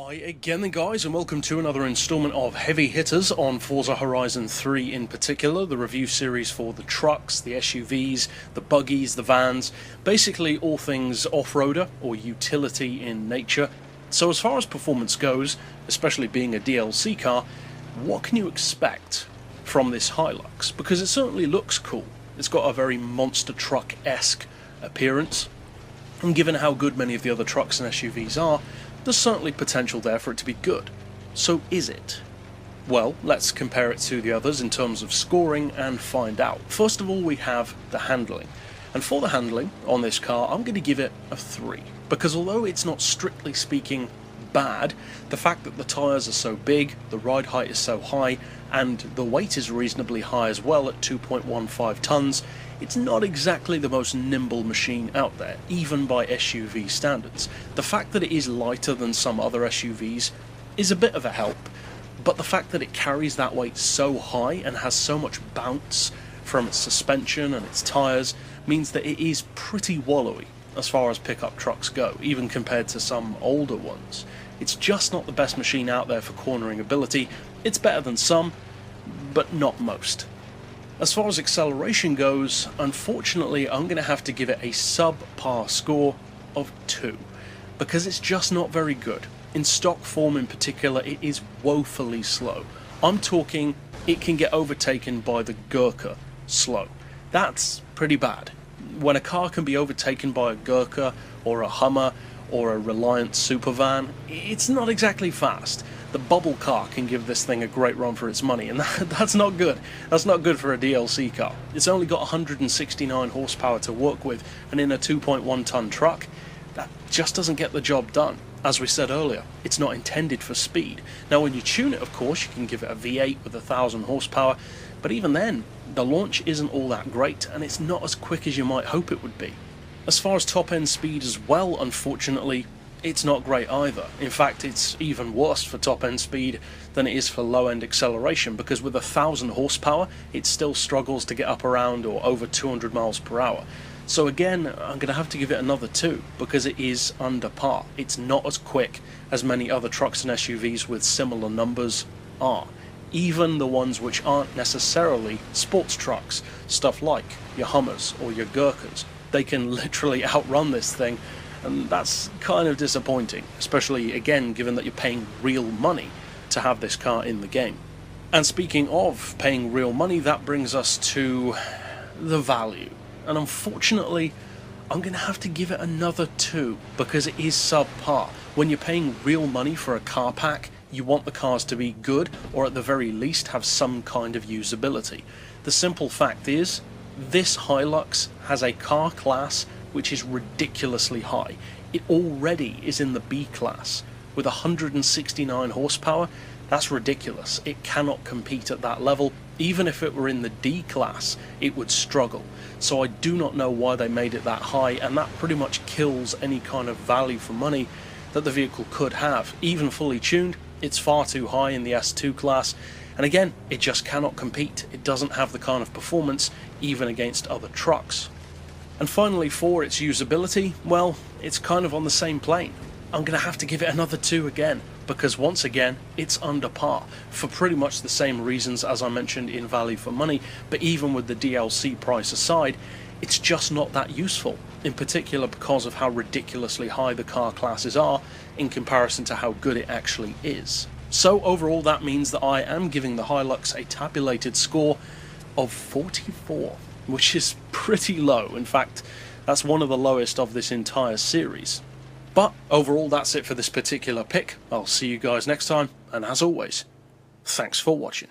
Hi again then guys, and welcome to another installment of Heavy Hitters on Forza Horizon 3 in particular, the review series for the trucks, the SUVs, the buggies, the vans, basically all things off-roader or utility in nature. So as far as performance goes, especially being a DLC car, what can you expect from this Hilux? Because it certainly looks cool. It's got a very monster truck-esque appearance, and given how good many of the other trucks and SUVs are, there's certainly potential there for it to be good. So is it? Well, let's compare it to the others in terms of scoring and find out. First of all, we have the handling. And for the handling on this car, I'm going to give it a 3. Because although it's not strictly speaking bad, the fact that the tyres are so big, the ride height is so high, and the weight is reasonably high as well at 2.15 tonnes, it's not exactly the most nimble machine out there, even by SUV standards. The fact that it is lighter than some other SUVs is a bit of a help, but the fact that it carries that weight so high and has so much bounce from its suspension and its tyres means that it is pretty wallowy as far as pickup trucks go, even compared to some older ones. It's just not the best machine out there for cornering ability. It's better than some, but not most. As far as acceleration goes, unfortunately I'm going to have to give it a subpar score of 2, because it's just not very good. In stock form in particular, it is woefully slow. I'm talking it can get overtaken by the Gurkha slow. That's pretty bad. When a car can be overtaken by a Gurkha or a Hummer or a Reliant supervan, it's not exactly fast. The bubble car can give this thing a great run for its money, and that's not good. That's not good for a DLC car. It's only got 169 horsepower to work with, and in a 2.1 ton truck, that just doesn't get the job done. As we said earlier, it's not intended for speed. Now when you tune it, of course, you can give it a V8 with 1000 horsepower, but even then, the launch isn't all that great, and it's not as quick as you might hope it would be. As far as top-end speed as well, unfortunately, it's not great either. In fact, it's even worse for top-end speed than it is for low-end acceleration, because with 1000 horsepower, it still struggles to get up around or over 200 miles per hour. So again, I'm going to have to give it another 2, because it is under par. It's not as quick as many other trucks and SUVs with similar numbers are. Even the ones which aren't necessarily sports trucks, stuff like your Hummers or your Gurkhas. They can literally outrun this thing, and that's kind of disappointing, especially again given that you're paying real money to have this car in the game. And speaking of paying real money, that brings us to the value, and unfortunately I'm going to have to give it another 2, because it is subpar. When you're paying real money for a car pack, you want the cars to be good, or at the very least have some kind of usability. The simple fact is, this Hilux has a car class which is ridiculously high. It already is in the B class with 169 horsepower. That's ridiculous. It cannot compete at that level. Even if it were in the D class, it would struggle. So I do not know why they made it that high, and that pretty much kills any kind of value for money that the vehicle could have. Even fully tuned, it's far too high in the S2 class, and again, it just cannot compete. It doesn't have the kind of performance even against other trucks. And finally, for its usability, well, it's kind of on the same plane. I'm going to have to give it another 2 again, because once again, it's under par, for pretty much the same reasons as I mentioned in value for money, but even with the DLC price aside, it's just not that useful, in particular because of how ridiculously high the car classes are in comparison to how good it actually is. So overall, that means that I am giving the Hilux a tabulated score of 44. Which is pretty low. In fact, that's one of the lowest of this entire series. But overall, that's it for this particular pick. I'll see you guys next time, and as always, thanks for watching.